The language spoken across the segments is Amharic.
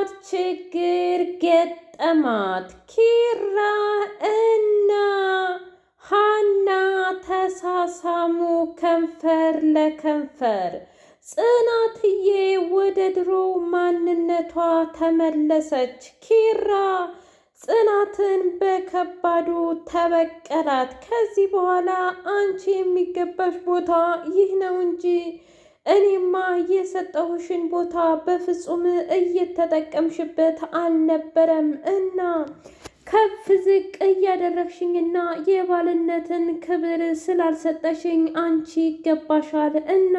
ጽናት ችግር ገጠማት። ኪራ እና ሀና ተሳሳሙ ከንፈር ለከንፈር። ጽናትዬ ወደ ድሮ ማንነቷ ተመለሰች። ኪራ ጽናትን በከባዱ ተበቀላት። ከዚህ በኋላ አንቺ የሚገባሽ ቦታ ይህ ነው እንጂ እኔማ የሰጠሁሽን ቦታ በፍጹም እየተጠቀምሽበት አልነበረም እና ከፍ ዝቅ እያደረግሽኝና የባልነትን ክብር ስላልሰጠሽኝ አንቺ ይገባሻል እና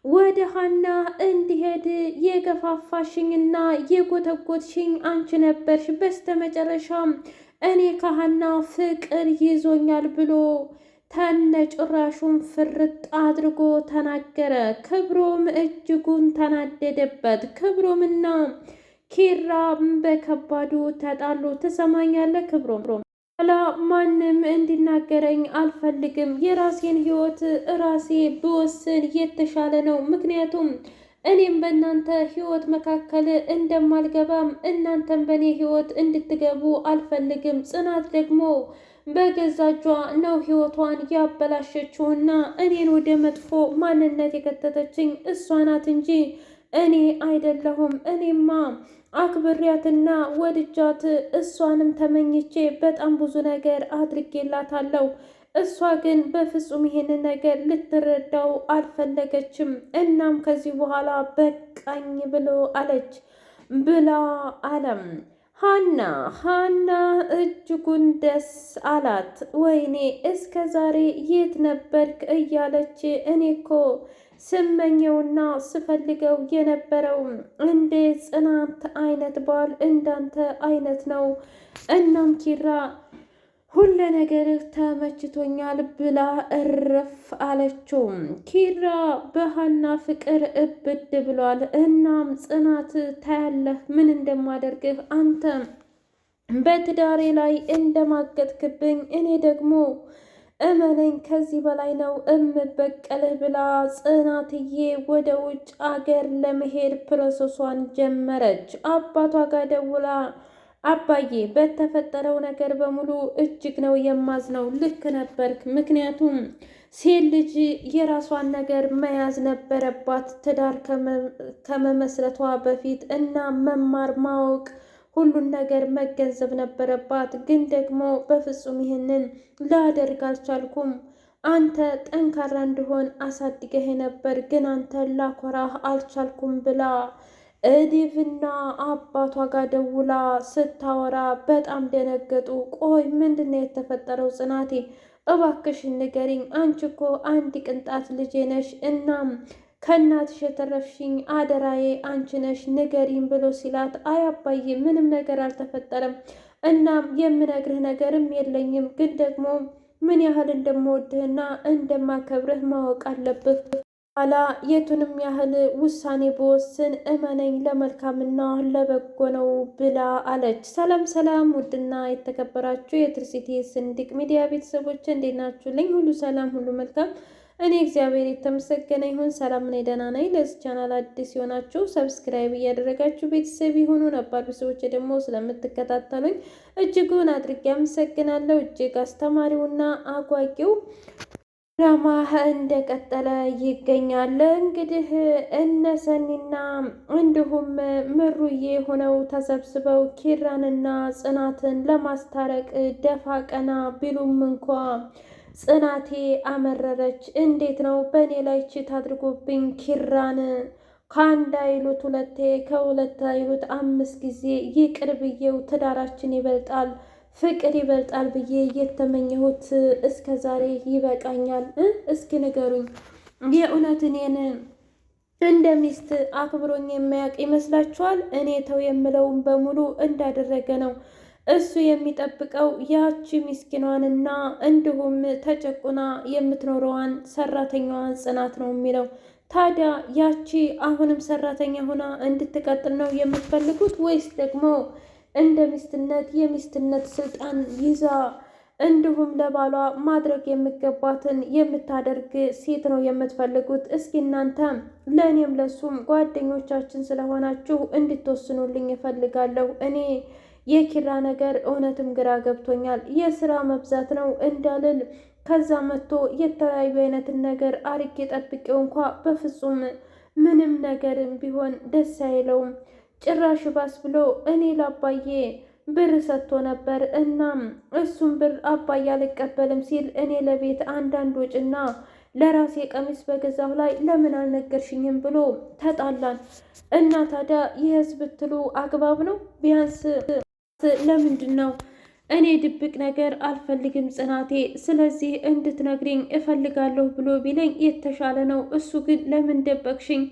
ወደ ሀና እንዲሄድ የገፋፋሽኝና የጎተጎትሽኝ አንቺ ነበርሽ። በስተመጨረሻም እኔ ከሀና ፍቅር ይዞኛል ብሎ ተነጭራሹን ፍርጥ አድርጎ ተናገረ። ክብሮም እጅጉን ተናደደበት። ክብሮምና ኪራ በከባዱ ተጣሉ። ትሰማኛለህ ክብሮም? ኋላ ማንም እንዲናገረኝ አልፈልግም። የራሴን ህይወት ራሴ ብወስን የተሻለ ነው። ምክንያቱም እኔም በእናንተ ህይወት መካከል እንደማልገባም እናንተም በእኔ ህይወት እንድትገቡ አልፈልግም። ጽናት ደግሞ በገዛ እጇ ነው ህይወቷን ያበላሸችውና እኔን ወደ መጥፎ ማንነት የከተተችኝ እሷ ናት እንጂ እኔ አይደለሁም። እኔማ አክብሬያትና ወድጃት እሷንም ተመኝቼ በጣም ብዙ ነገር አድርጌላታለሁ። እሷ ግን በፍጹም ይሄንን ነገር ልትረዳው አልፈለገችም። እናም ከዚህ በኋላ በቃኝ ብሎ አለች ብላ አለም ሀና እጅጉን ደስ አላት። ወይኔ እስከ ዛሬ የት ነበርክ እያለች እኔ እኮ ስመኘውና ስፈልገው የነበረው እንደ ጽናት አይነት ባል እንዳንተ አይነት ነው። እናም ኪራ ሁለ ነገር ተመችቶኛል ብላ እረፍ አለችው። ኪራ በሀና ፍቅር እብድ ብሏል። እናም ጽናት ታያለህ ምን እንደማደርግህ አንተ በትዳሬ ላይ እንደማገጥክብኝ እኔ ደግሞ እመነኝ ከዚህ በላይ ነው እምበቀልህ ብላ ጽናትዬ ወደ ውጭ አገር ለመሄድ ፕሮሰሷን ጀመረች። አባቷ ጋር ደውላ አባዬ በተፈጠረው ነገር በሙሉ እጅግ ነው የማዝነው። ልክ ነበርክ። ምክንያቱም ሴት ልጅ የራሷን ነገር መያዝ ነበረባት ትዳር ከመመስረቷ በፊት እና መማር ማወቅ ሁሉን ነገር መገንዘብ ነበረባት። ግን ደግሞ በፍጹም ይህንን ላደርግ አልቻልኩም። አንተ ጠንካራ እንድሆን አሳድገህ ነበር፣ ግን አንተ ላኮራህ አልቻልኩም ብላ እዲቭና አባቷ ጋር ደውላ ስታወራ በጣም ደነገጡ። ቆይ ምንድነው የተፈጠረው? ጽናቴ እባክሽን ንገሪኝ። አንቺ እኮ አንድ ቅንጣት ልጄ ነሽ። እናም ከእናትሽ የተረፍሽኝ አደራዬ አንቺ ነሽ፣ ንገሪኝ ብሎ ሲላት አይ አባዬ ምንም ነገር አልተፈጠረም። እናም የምነግርህ ነገርም የለኝም፣ ግን ደግሞ ምን ያህል እንደምወድህና እንደማከብርህ ማወቅ አለብህ። ኋላ የቱንም ያህል ውሳኔ በወስን እመነኝ ለመልካምና ለበጎ ነው ብላ አለች። ሰላም ሰላም! ውድና የተከበራችሁ የትርሲቲ ስንድቅ ሚዲያ ቤተሰቦች እንዴት ናችሁልኝ? ሁሉ ሰላም፣ ሁሉ መልካም። እኔ እግዚአብሔር የተመሰገነ ይሁን ሰላም ነኝ፣ ደህና ነኝ። ለዚህ ቻናል አዲስ የሆናችሁ ሰብስክራይብ እያደረጋችሁ ቤተሰብ ይሁኑ። ነባር ቤተሰቦች ደግሞ ስለምትከታተሉኝ እጅጉን አድርጌ አመሰግናለሁ። እጅግ አስተማሪውና አጓጊው ድራማ እንደቀጠለ ይገኛል። እንግዲህ እነ ሰኒና እንዲሁም ምሩዬ ሆነው ተሰብስበው ኪራንና ጽናትን ለማስታረቅ ደፋ ቀና ቢሉም እንኳ ጽናቴ አመረረች። እንዴት ነው በእኔ ላይ ችት አድርጎብኝ ኪራን ከአንድ አይሉት ሁለቴ ከሁለት አይሉት 5 ጊዜ ይቅር ብዬው ትዳራችን ይበልጣል ፍቅር ይበልጣል ብዬ የተመኘሁት እስከ ዛሬ ይበቃኛል። እስኪ ንገሩኝ፣ የእውነት እኔን እንደ ሚስት አክብሮኝ የማያውቅ ይመስላችኋል? እኔ ተው የምለውን በሙሉ እንዳደረገ ነው። እሱ የሚጠብቀው ያቺ ምስኪኗንና እንዲሁም ተጨቁና የምትኖረዋን ሰራተኛዋን ጽናት ነው የሚለው። ታዲያ ያቺ አሁንም ሰራተኛ ሆና እንድትቀጥል ነው የምትፈልጉት ወይስ ደግሞ እንደ ሚስትነት የሚስትነት ስልጣን ይዛ እንዲሁም ለባሏ ማድረግ የሚገባትን የምታደርግ ሴት ነው የምትፈልጉት። እስኪ እናንተ ለእኔም ለሱም ጓደኞቻችን ስለሆናችሁ እንድትወስኑልኝ እፈልጋለሁ። እኔ የኪራ ነገር እውነትም ግራ ገብቶኛል። የስራ መብዛት ነው እንዳልል ከዛ መጥቶ የተለያዩ አይነትን ነገር አርጌ ጠብቄው እንኳ በፍጹም ምንም ነገርም ቢሆን ደስ አይለውም። ጭራሽ ባስ ብሎ እኔ ላባዬ ብር ሰጥቶ ነበር። እናም እሱም ብር አባዬ አልቀበልም ሲል እኔ ለቤት አንዳንድ ወጭና ለራሴ ቀሚስ በገዛሁ ላይ ለምን አልነገርሽኝም ብሎ ተጣላን። እና ታዲያ ይህስ ብትሉ አግባብ ነው? ቢያንስ ለምንድን ነው እኔ ድብቅ ነገር አልፈልግም ጽናቴ፣ ስለዚህ እንድትነግሪኝ እፈልጋለሁ ብሎ ቢለኝ የተሻለ ነው። እሱ ግን ለምን ደበቅሽኝ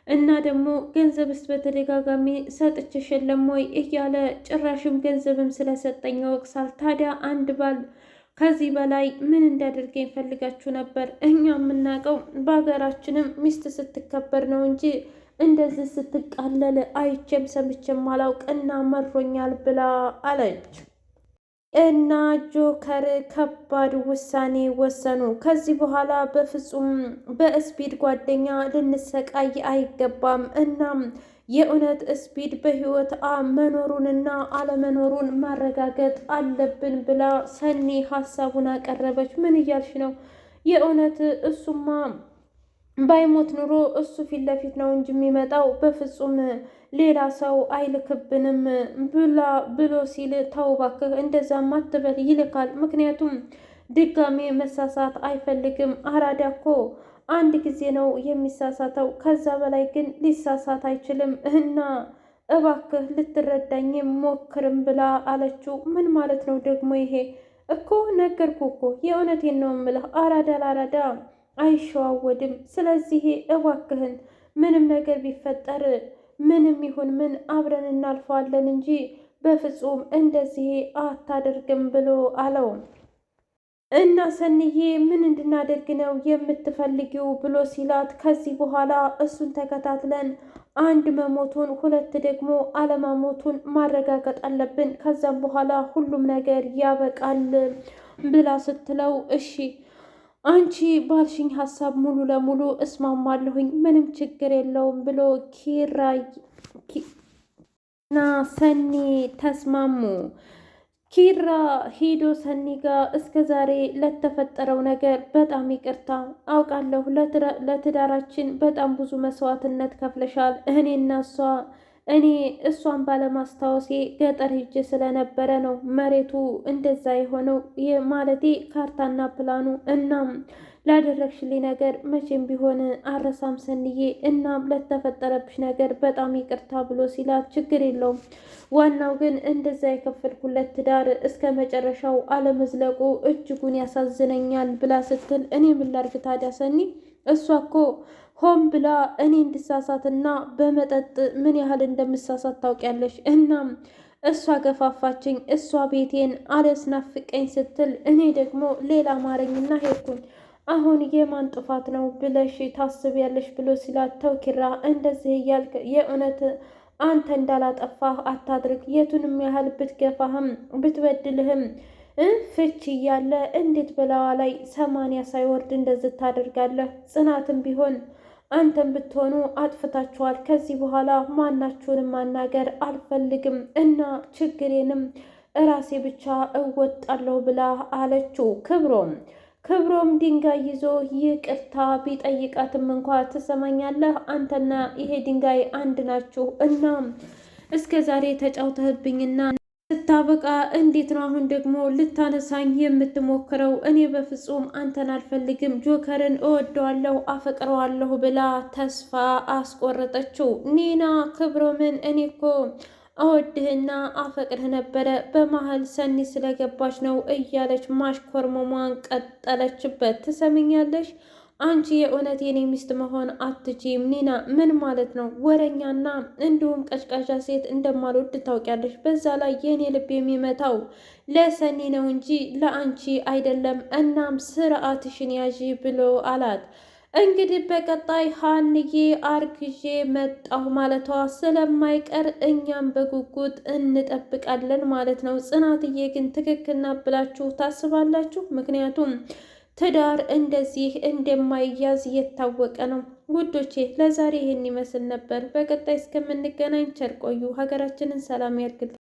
እና ደግሞ ገንዘብስ በተደጋጋሚ ሰጥቼሽ የለም ወይ እያለ ጭራሽም ገንዘብም ስለሰጠኝ ወቅሳል። ታዲያ አንድ ባል ከዚህ በላይ ምን እንዳደርገኝ ፈልጋችሁ ነበር? እኛ የምናውቀው በሀገራችንም ሚስት ስትከበር ነው እንጂ እንደዚህ ስትቃለል አይቼም ሰምቼም አላውቅ እና መሮኛል ብላ አለች። እና ጆከር ከባድ ውሳኔ ወሰኑ። ከዚህ በኋላ በፍጹም በስፒድ ጓደኛ ልንሰቃይ አይገባም። እናም የእውነት ስፒድ በህይወት መኖሩንና አለመኖሩን ማረጋገጥ አለብን ብላ ሰኒ ሀሳቡን አቀረበች። ምን እያልሽ ነው? የእውነት እሱማ ባይሞት ኑሮ እሱ ፊት ለፊት ነው እንጂ የሚመጣው በፍጹም ሌላ ሰው አይልክብንም ብሎ ሲል፣ ተው እባክህ እንደዛማ አትበል፣ ይልካል። ምክንያቱም ድጋሜ መሳሳት አይፈልግም። አራዳ እኮ አንድ ጊዜ ነው የሚሳሳተው፣ ከዛ በላይ ግን ሊሳሳት አይችልም። እና እባክህ ልትረዳኝ ሞክርም ብላ አለችው። ምን ማለት ነው ደግሞ ይሄ? እኮ ነገርኩ እኮ የእውነቴን ነው የምልህ፣ አራዳ ለአራዳ አይሸዋወድም። ስለዚህ እባክህን ምንም ነገር ቢፈጠር ምንም ይሁን ምን አብረን እናልፈዋለን እንጂ በፍጹም እንደዚህ አታደርግም ብሎ አለው። እና ሰንዬ ምን እንድናደርግ ነው የምትፈልጊው ብሎ ሲላት፣ ከዚህ በኋላ እሱን ተከታትለን አንድ መሞቱን ሁለት ደግሞ አለመሞቱን ማረጋገጥ አለብን። ከዛም በኋላ ሁሉም ነገር ያበቃል ብላ ስትለው፣ እሺ አንቺ ባልሽኝ ሀሳብ ሙሉ ለሙሉ እስማማለሁኝ፣ ምንም ችግር የለውም ብሎ ኪራይ እና ሰኒ ተስማሙ። ኪራ ሄዶ ሰኒ ጋር እስከ ዛሬ ለተፈጠረው ነገር በጣም ይቅርታ አውቃለሁ። ለትዳራችን በጣም ብዙ መስዋዕትነት ከፍለሻል። እኔ እሷን ባለማስታወሴ ገጠር ሄጄ ስለነበረ ነው መሬቱ እንደዛ የሆነው ማለቴ ካርታና ፕላኑ። እናም ላደረግሽልኝ ነገር መቼም ቢሆን አረሳም ሰንዬ። እናም ለተፈጠረብሽ ነገር በጣም ይቅርታ ብሎ ሲላት፣ ችግር የለውም ዋናው ግን እንደዛ የከፈልኩለት ትዳር እስከ መጨረሻው አለመዝለቁ እጅጉን ያሳዝነኛል ብላ ስትል፣ እኔ ምን ላድርግ ታዲያ ሰኒ፣ እሷ እኮ ሆን ብላ እኔ እንድሳሳትና በመጠጥ ምን ያህል እንደምሳሳት ታውቂያለሽ። እናም እሷ ገፋፋችኝ፣ እሷ ቤቴን አለስናፍቀኝ ስትል እኔ ደግሞ ሌላ አማረኝና ሄድኩኝ። አሁን የማን ጥፋት ነው ብለሽ ታስቢያለሽ ብሎ ሲላት፣ ተው ኪራ እንደዚህ እያልክ የእውነት አንተ እንዳላጠፋህ አታድርግ። የቱንም ያህል ብትገፋህም ብትበድልህም ፍች እያለ እንዴት በላዋ ላይ 80 ሳይወርድ እንደዚህ ታደርጋለህ? ጽናትም ቢሆን አንተም ብትሆኑ አጥፍታችኋል። ከዚህ በኋላ ማናችሁንም ማናገር አልፈልግም እና ችግሬንም እራሴ ብቻ እወጣለሁ ብላ አለችው። ክብሮም ድንጋይ ይዞ ይቅርታ ቢጠይቃትም እንኳ ትሰማኛለህ፣ አንተና ይሄ ድንጋይ አንድ ናችሁ እና እስከ ዛሬ ተጫውተህብኝና ስታበቃ እንዴት ነው አሁን ደግሞ ልታነሳኝ የምትሞክረው? እኔ በፍጹም አንተን አልፈልግም፣ ጆከርን እወደዋለሁ፣ አፈቅረዋለሁ ብላ ተስፋ አስቆረጠችው። ኒና ክብሮምን እኔ እኮ እወድህና አፈቅርህ ነበረ፣ በመሀል ሰኒ ስለገባች ነው እያለች ማሽኮርመሟን ቀጠለችበት። ትሰምኛለሽ? አንቺ የእውነት የኔ ሚስት መሆን አትችይም ኒና። ምን ማለት ነው? ወረኛና እንዲሁም ቀጭቃዣ ሴት እንደማልወድ ታውቂያለሽ። በዛ ላይ የኔ ልብ የሚመታው ለሰኒ ነው እንጂ ለአንቺ አይደለም። እናም ስርዓትሽን ያዢ ብሎ አላት። እንግዲህ በቀጣይ ሀንዬ አርግዤ መጣሁ ማለቷ ስለማይቀር እኛም በጉጉት እንጠብቃለን ማለት ነው። ጽናትዬ ግን ትክክል ናት ብላችሁ ታስባላችሁ? ምክንያቱም ትዳር እንደዚህ እንደማይያዝ የታወቀ ነው። ውዶቼ ለዛሬ ይህን ይመስል ነበር። በቀጣይ እስከምንገናኝ ቸር ቆዩ። ሀገራችንን ሰላም ያርግልን።